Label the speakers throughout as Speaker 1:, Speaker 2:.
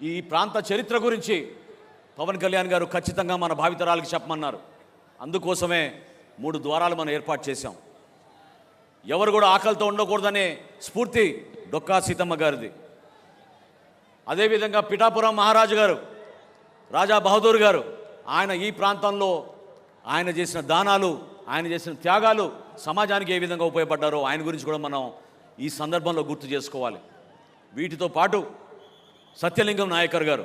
Speaker 1: ఈ ప్రాంత చరిత్ర గురించి పవన్ కళ్యాణ్ గారు ఖచ్చితంగా మన భావితరాలకు చెప్పమన్నారు. అందుకోసమే 3 ద్వారాలు మనం ఏర్పాటు చేశాం. ఎవరు కూడా ఆకలితో ఉండకూడదనే స్ఫూర్తి డొక్కా సీతమ్మ గారిది. అదేవిధంగా పిఠాపురం మహారాజు గారు, రాజా బహదూర్ గారు, ఆయన ఈ ప్రాంతంలో ఆయన చేసిన దానాలు, ఆయన చేసిన త్యాగాలు సమాజానికి ఏ విధంగా ఉపయోగపడ్డారో ఆయన గురించి కూడా మనం ఈ సందర్భంలో గుర్తు చేసుకోవాలి. వీటితో పాటు సత్యలింగం నాయకర్ గారు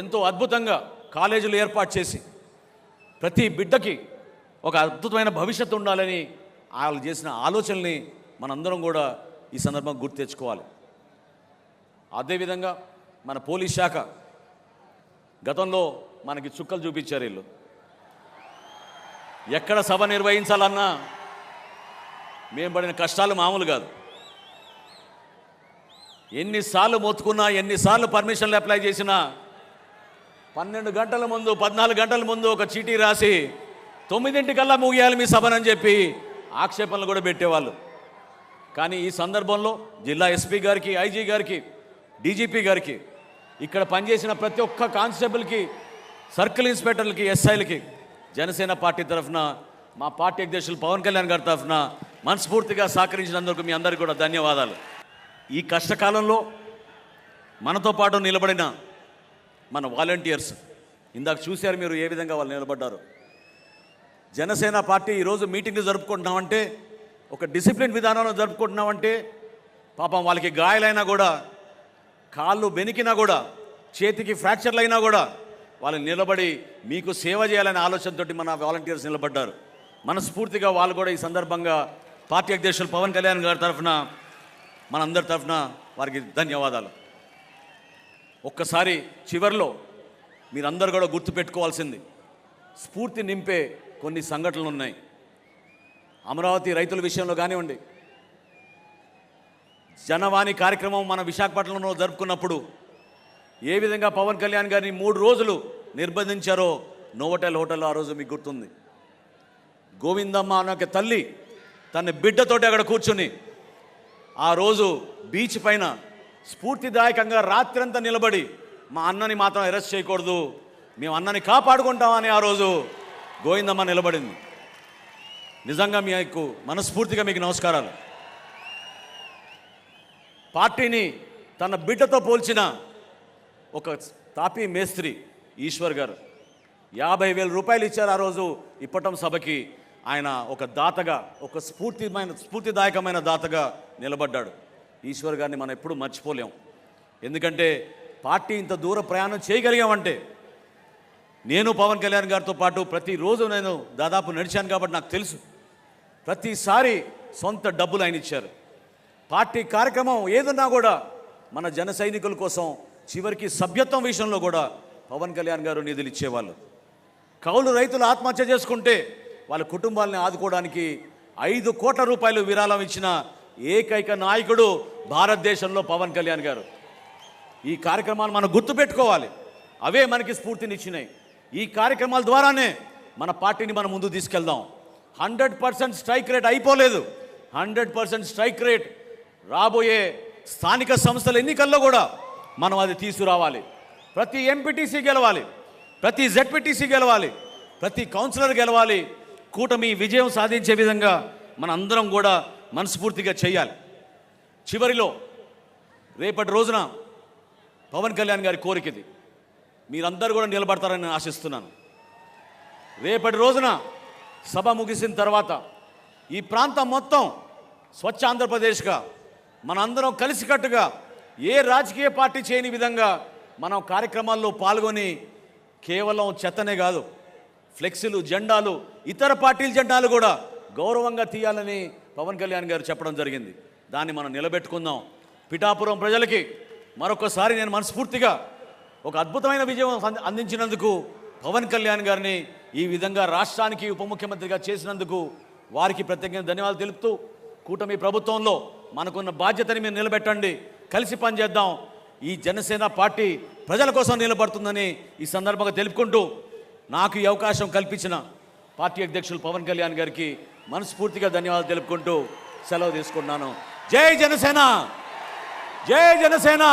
Speaker 1: ఎంతో అద్భుతంగా కాలేజీలు ఏర్పాటు చేసి ప్రతి బిడ్డకి ఒక అద్భుతమైన భవిష్యత్తు ఉండాలని వాళ్ళు చేసిన ఆలోచనల్ని మనందరం కూడా ఈ సందర్భంగా గుర్తు తెచ్చుకోవాలి. అదేవిధంగా మన పోలీస్ శాఖ గతంలో మనకి చుక్కలు చూపించారు. వీళ్ళు ఎక్కడ సభ నిర్వహించాలన్నా మేము పడిన కష్టాలు మామూలు కాదు. ఎన్నిసార్లు మొత్తుకున్నా, ఎన్నిసార్లు పర్మిషన్లు అప్లై చేసినా 12 గంటల ముందు, 14 గంటల ముందు ఒక చీటీ రాసి 9 ముగియాలి మీ సభనని చెప్పి ఆక్షేపణలు కూడా పెట్టేవాళ్ళు. కానీ ఈ సందర్భంలో జిల్లా ఎస్పీ గారికి, ఐజీ గారికి, డీజీపీ గారికి, ఇక్కడ పనిచేసిన ప్రతి ఒక్క కానిస్టేబుల్కి, సర్కిల్ ఇన్స్పెక్టర్లకి, ఎస్ఐలకి జనసేన పార్టీ తరఫున, మా పార్టీ అధ్యక్షులు పవన్ కళ్యాణ్ గారి తరఫున మనస్ఫూర్తిగా సహకరించినందుకు మీ అందరికీ కూడా ధన్యవాదాలు. ఈ కష్టకాలంలో మనతో పాటు నిలబడిన మన వాలంటీర్స్, ఇందాక చూశారు మీరు ఏ విధంగా వాళ్ళు నిలబడ్డారు. జనసేన పార్టీ ఈరోజు మీటింగ్లు జరుపుకుంటున్నామంటే, ఒక డిసిప్లిన్ విధానంలో జరుపుకుంటున్నామంటే, పాపం వాళ్ళకి గాయాలైనా కూడా, కాళ్ళు బెనికినా కూడా, చేతికి ఫ్రాక్చర్లు అయినా కూడా వాళ్ళు నిలబడి మీకు సేవ చేయాలనే ఆలోచనతో మన వాలంటీర్స్ నిలబడ్డారు. మనస్ఫూర్తిగా వాళ్ళు కూడా ఈ సందర్భంగా పార్టీ అధ్యక్షులు పవన్ కళ్యాణ్ గారి తరఫున, మనందరి తరఫున వారికి ధన్యవాదాలు. ఒక్కసారి చివరిలో మీరందరూ కూడా గుర్తుపెట్టుకోవాల్సింది, స్ఫూర్తి నింపే కొన్ని సంఘటనలు ఉన్నాయి. అమరావతి రైతుల విషయంలో కానివ్వండి, జనవాణి కార్యక్రమం మన విశాఖపట్నంలో జరుపుకున్నప్పుడు ఏ విధంగా పవన్ కళ్యాణ్ గారిని 3 రోజులు నిర్బంధించారో నోవోటెల్ హోటల్లో ఆ రోజు మీకు గుర్తుంది. గోవిందమ్మ అనే తల్లి తన బిడ్డతోటి అక్కడ కూర్చుని ఆ రోజు బీచ్ పైన స్ఫూర్తిదాయకంగా రాత్రంతా నిలబడి మా అన్నని మాత్రం అరెస్ట్ చేయకూడదు, మేము అన్నని కాపాడుకుంటామని ఆ రోజు గోవిందమ్మ నిలబడింది. నిజంగా మీకు మనస్ఫూర్తిగా మీకు నమస్కారాలు. పార్టీని తన బిడ్డతో పోల్చిన ఒక తాపీ మేస్త్రి ఈశ్వర్ గారు 50,000 రూపాయలు ఇచ్చారు ఆ రోజు ఇప్పటం సభకి. ఆయన ఒక దాతగా, ఒక స్ఫూర్తిదాయకమైన దాతగా నిలబడ్డాడు. ఈశ్వర్ గారిని మనం ఎప్పుడూ మర్చిపోలేం. ఎందుకంటే పార్టీ ఇంత దూర ప్రయాణం చేయగలిగామంటే, నేను పవన్ కళ్యాణ్ గారితో పాటు ప్రతిరోజు నేను దాదాపు నడిచాను కాబట్టి నాకు తెలుసు. ప్రతిసారి సొంత డబ్బులు ఆయన ఇచ్చారు. పార్టీ కార్యక్రమం ఏదన్నా కూడా మన జన సైనికుల కోసం, చివరికి సభ్యత్వం విషయంలో కూడా పవన్ కళ్యాణ్ గారు నిధులు ఇచ్చేవాళ్ళు. కౌలు రైతులు ఆత్మహత్య చేసుకుంటే వాళ్ళ కుటుంబాలని ఆదుకోవడానికి 5 కోట్ల రూపాయలు విరాళం ఇచ్చిన ఏకైక నాయకుడు భారతదేశంలో పవన్ కళ్యాణ్ గారు. ఈ కార్యక్రమాలు మనం గుర్తుపెట్టుకోవాలి. అవే మనకి స్ఫూర్తినిచ్చినాయి. ఈ కార్యక్రమాల ద్వారానే మన పార్టీని మనం ముందుకు తీసుకెళ్దాం. 100% స్ట్రైక్ రేట్ అయిపోలేదు. 100% స్ట్రైక్ రేట్ రాబోయే స్థానిక సంస్థల ఎన్నికల్లో కూడా మనం అది తీసుకురావాలి. ప్రతి ఎంపీటీసీ గెలవాలి, ప్రతి జెడ్పీటీసీ గెలవాలి, ప్రతి కౌన్సిలర్ గెలవాలి. కూటమి విజయం సాధించే విధంగా మన అందరం కూడా మనస్ఫూర్తిగా చేయాలి. చివరిలో రేపటి రోజున పవన్ కళ్యాణ్ గారి కోరికది, మీరందరూ కూడా నిలబడతారని ఆశిస్తున్నాను. రేపటి రోజున సభ ముగిసిన తర్వాత ఈ ప్రాంతం మొత్తం స్వచ్ఛ ఆంధ్రప్రదేశ్గా మనందరం కలిసికట్టుగా ఏ రాజకీయ పార్టీ చేయని విధంగా మనం కార్యక్రమాల్లో పాల్గొని కేవలం చెత్తనే కాదు, ఫ్లెక్సీలు, జెండాలు, ఇతర పార్టీల జెండాలు కూడా గౌరవంగా తీయాలని పవన్ కళ్యాణ్ గారు చెప్పడం జరిగింది. దాన్ని మనం నిలబెట్టుకుందాం. పిఠాపురం ప్రజలకి మరొకసారి నేను మనస్ఫూర్తిగా ఒక అద్భుతమైన విజయం అందించినందుకు పవన్ కళ్యాణ్ గారిని ఈ విధంగా రాష్ట్రానికి ఉప ముఖ్యమంత్రిగా చేసినందుకు వారికి ప్రత్యేకంగా ధన్యవాదాలు తెలుపుతూ, కూటమి ప్రభుత్వంలో మనకున్న బాధ్యతని మీరు నిలబెట్టండి, కలిసి పనిచేద్దాం. ఈ జనసేన పార్టీ ప్రజల కోసం నిలబడుతుందని ఈ సందర్భంగా తెలుపుకుంటూ, నాకు ఈ అవకాశం కల్పించిన పార్టీ అధ్యక్షులు పవన్ కళ్యాణ్ గారికి మనస్ఫూర్తిగా ధన్యవాదాలు తెలుపుకుంటూ సెలవు తీసుకుంటున్నాను. జై జనసేన, జై జనసేన.